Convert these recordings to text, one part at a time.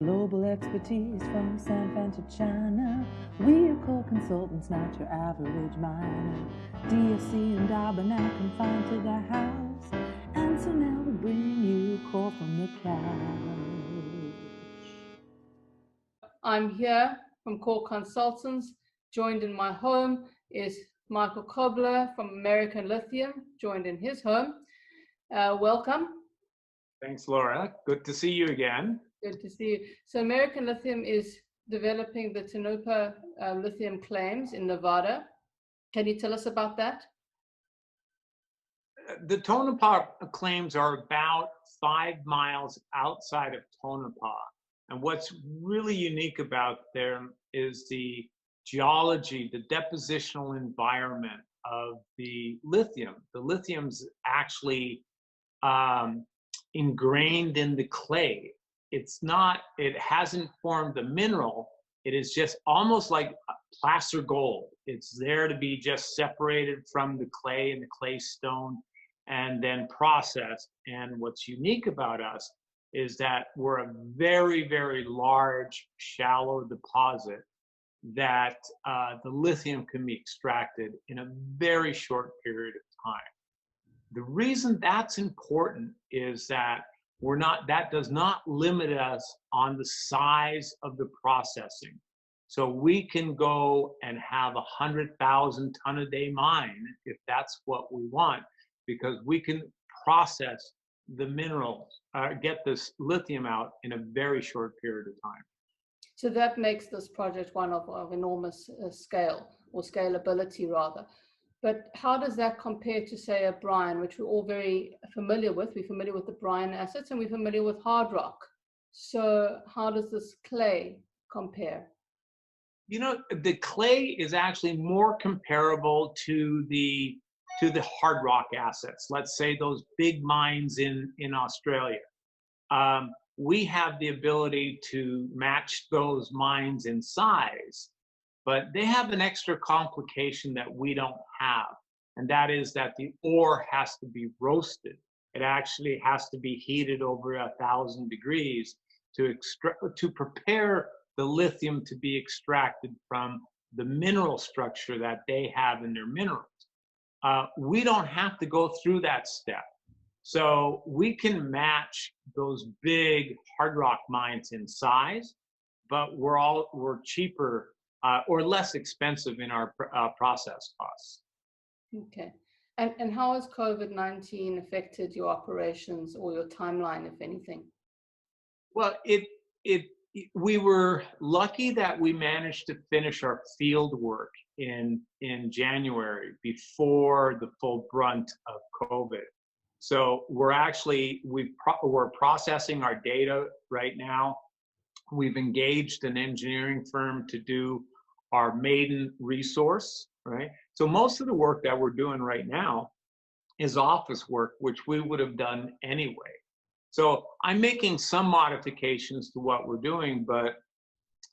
Global expertise from San Fran to China. We are core consultants, not your average miner. DSC and Darbanel confined to the house. And so now we bring you core from the couch. I'm here from Core Consultants. Joined in my home is Michael Kobler from American Lithium, joined in his home. Welcome. Thanks, Laura. Good to see you again. Good to see you. So American Lithium is developing the Tonopah lithium claims in Nevada. Can you tell us about that? The Tonopah claims are about 5 miles outside of Tonopah. And what's really unique about them is the geology, the depositional environment of the lithium. The lithium's actually ingrained in the clay. It hasn't formed a mineral. It is just almost like placer gold. It's there to be just separated from the clay and the clay stone and then processed. And what's unique about us is that we're a very, very large, shallow deposit that the lithium can be extracted in a very short period of time. The reason that's important is that that does not limit us on the size of the processing. So we can go and have 100,000 ton a day mine if that's what we want, because we can process the minerals, get this lithium out in a very short period of time. So that makes this project one of enormous scale, or scalability rather. But how does that compare to, say, a brine, which we're all very familiar with? We're familiar with the brine assets and we're familiar with hard rock. So how does this clay compare? You know, the clay is actually more comparable to the hard rock assets. Let's say those big mines in Australia. We have the ability to match those mines in size, but they have an extra complication that we don't have. And that is that the ore has to be roasted. It actually has to be heated over 1,000 degrees to prepare the lithium to be extracted from the mineral structure that they have in their minerals. We don't have to go through that step. So we can match those big hard rock mines in size, but we're cheaper or less expensive in our process costs. Okay. And how has COVID-19 affected your operations or your timeline, if anything? Well, we were lucky that we managed to finish our field work in January before the full brunt of COVID. So we're processing our data right now. We've engaged an engineering firm to do our maiden resource, right? So most of the work that we're doing right now is office work, which we would have done anyway. So I'm making some modifications to what we're doing, but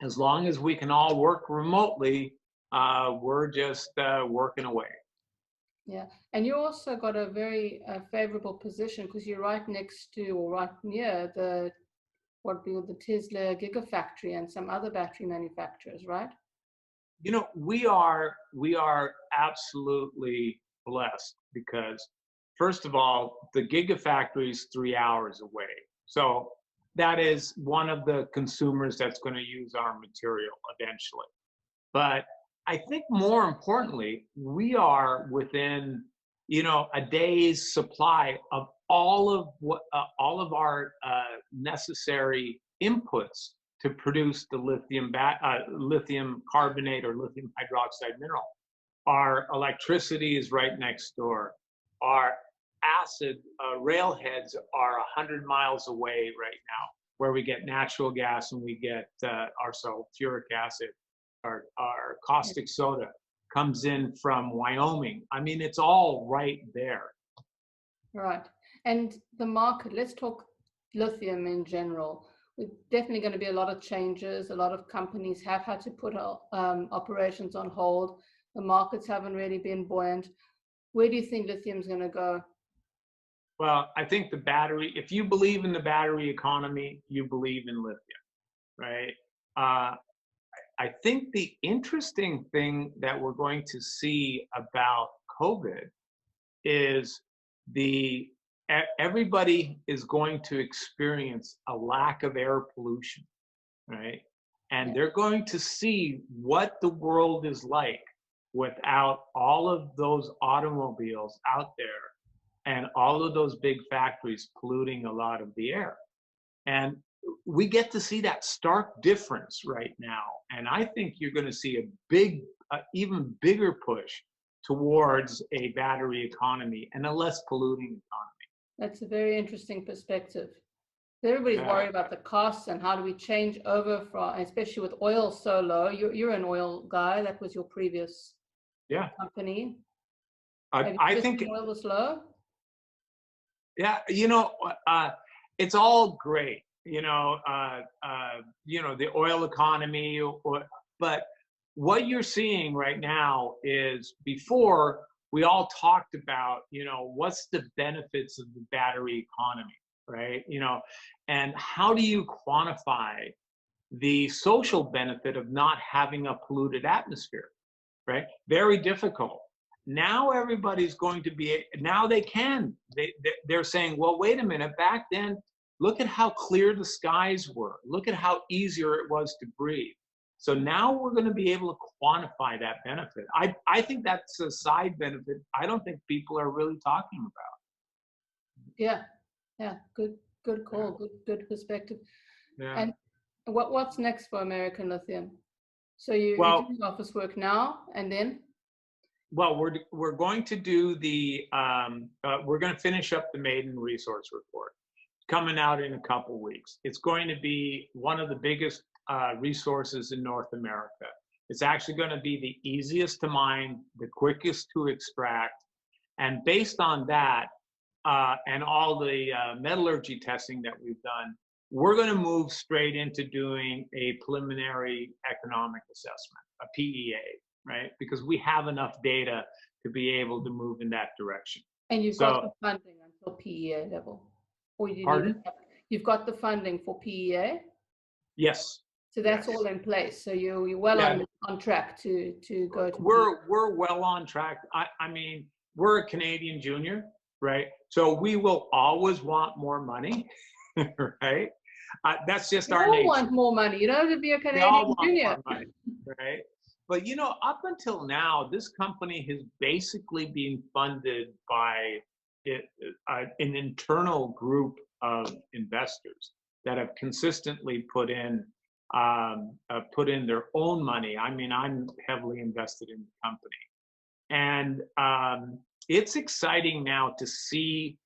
as long as we can all work remotely, we're just working away. Yeah, and you also got a very favorable position because you're right next to or right near the Tesla Gigafactory and some other battery manufacturers, right? You know, we are absolutely blessed because, first of all, the Gigafactory is 3 hours away. So that is one of the consumers that's going to use our material eventually. But I think more importantly, we are within, a day's supply of all of our necessary inputs to produce the lithium carbonate or lithium hydroxide mineral. Our electricity is right next door. Our acid railheads are 100 miles away right now, where we get natural gas and we get our sulfuric acid. Our caustic soda comes in from Wyoming. I mean, it's all right there. Right. And the market, let's talk lithium in general. There's definitely going to be a lot of changes. A lot of companies have had to put operations on hold. The markets haven't really been buoyant. Where do you think lithium's going to go? Well, I think the battery, if you believe in the battery economy, you believe in lithium. right? Uh, I think the interesting thing that we're going to see about COVID is everybody is going to experience a lack of air pollution, right? And they're going to see what the world is like without all of those automobiles out there and all of those big factories polluting a lot of the air. And we get to see that stark difference right now. And I think you're going to see a big, even bigger push towards a battery economy and a less polluting economy. That's a very interesting perspective. Everybody's worried about the costs and how do we change over from, especially with oil so low. You're an oil guy. That was your previous company. I think oil was low. Yeah, it's all great. The oil economy, but what you're seeing right now is before we all talked about, what's the benefits of the battery economy, right? And how do you quantify the social benefit of not having a polluted atmosphere, right? Very difficult. Now everybody's going to be, now they can. They're saying, well, wait a minute, back then, look at how clear the skies were. Look at how easier it was to breathe. So now we're going to be able to quantify that benefit. I think that's a side benefit I don't think people are really talking about. Yeah, good call, good perspective. Yeah. And what's next for American Lithium? So you're doing office work now, and then? Well, we're going to do we're going to finish up the maiden resource report, coming out in a couple weeks. It's going to be one of the biggest resources in North America. It's actually going to be the easiest to mine, the quickest to extract, and based on that and all the metallurgy testing that we've done, we're going to move straight into doing a preliminary economic assessment, a PEA, right? Because we have enough data to be able to move in that direction. And you've got the funding until PEA level? Or you've got the funding for PEA? Yes. So that's all in place. So you're well on track to go to We're well on track. I mean, we're a Canadian junior, right? So we will always want more money, right? That's just our nature. You all want more money. You don't have to be a Canadian junior. More money, right? But up until now, this company has basically been funded by an internal group of investors that have consistently put in their own money. I mean, I'm heavily invested in the company, and it's exciting now to see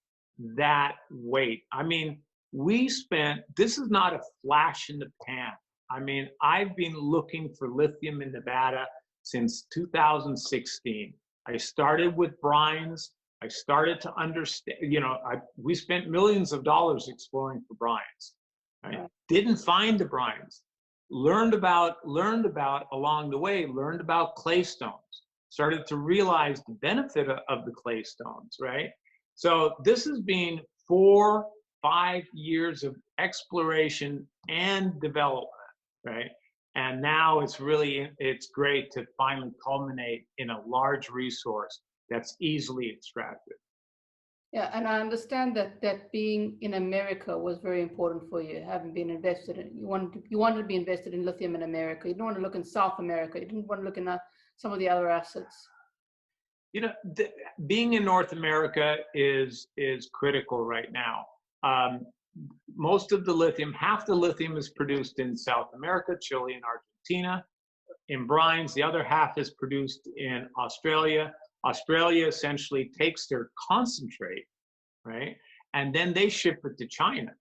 that weight. I mean, this is not a flash in the pan. I mean, I've been looking for lithium in Nevada since 2016. I started with brines. I started to understand, we spent millions of dollars exploring for brines. Right? Didn't find the brines. Learned about along the way, learned about clay stones. Started to realize the benefit of the clay stones, right? So this has been 4-5 years of exploration and development. Right. And now it's great to finally culminate in a large resource that's easily extracted. Yeah, and I understand that being in America was very important for you, having been invested in. You wanted to be invested in lithium in America. You didn't want to look in South America. You didn't want to look in some of the other assets. Being in North America is critical right now. Most of the lithium, half the lithium is produced in South America, Chile and Argentina. In brines, the other half is produced in Australia. Australia essentially takes their concentrate, right? And then they ship it to China.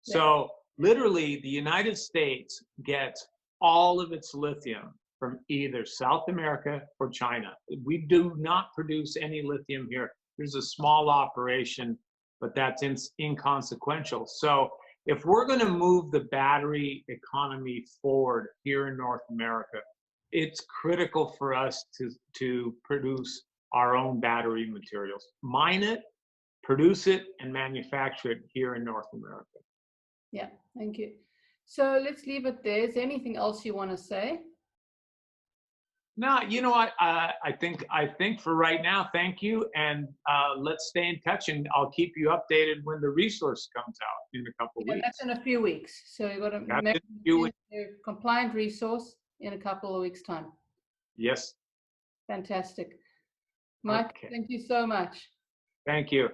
Yeah. So literally the United States gets all of its lithium from either South America or China. We do not produce any lithium here. There's a small operation, but that's inconsequential. So if we're going to move the battery economy forward here in North America, it's critical for us to produce our own battery materials, mine it, produce it, and manufacture it here in North America. Yeah, thank you. So let's leave it there. Is there anything else you want to say? No, you know what? I think for right now, thank you, and let's stay in touch, and I'll keep you updated when the resource comes out in a couple of weeks. That's in a few weeks. So you've got to That's make in a few weeks. a compliant resource in a couple of weeks' time. Yes. Fantastic. Mike, Okay. thank you so much. Thank you.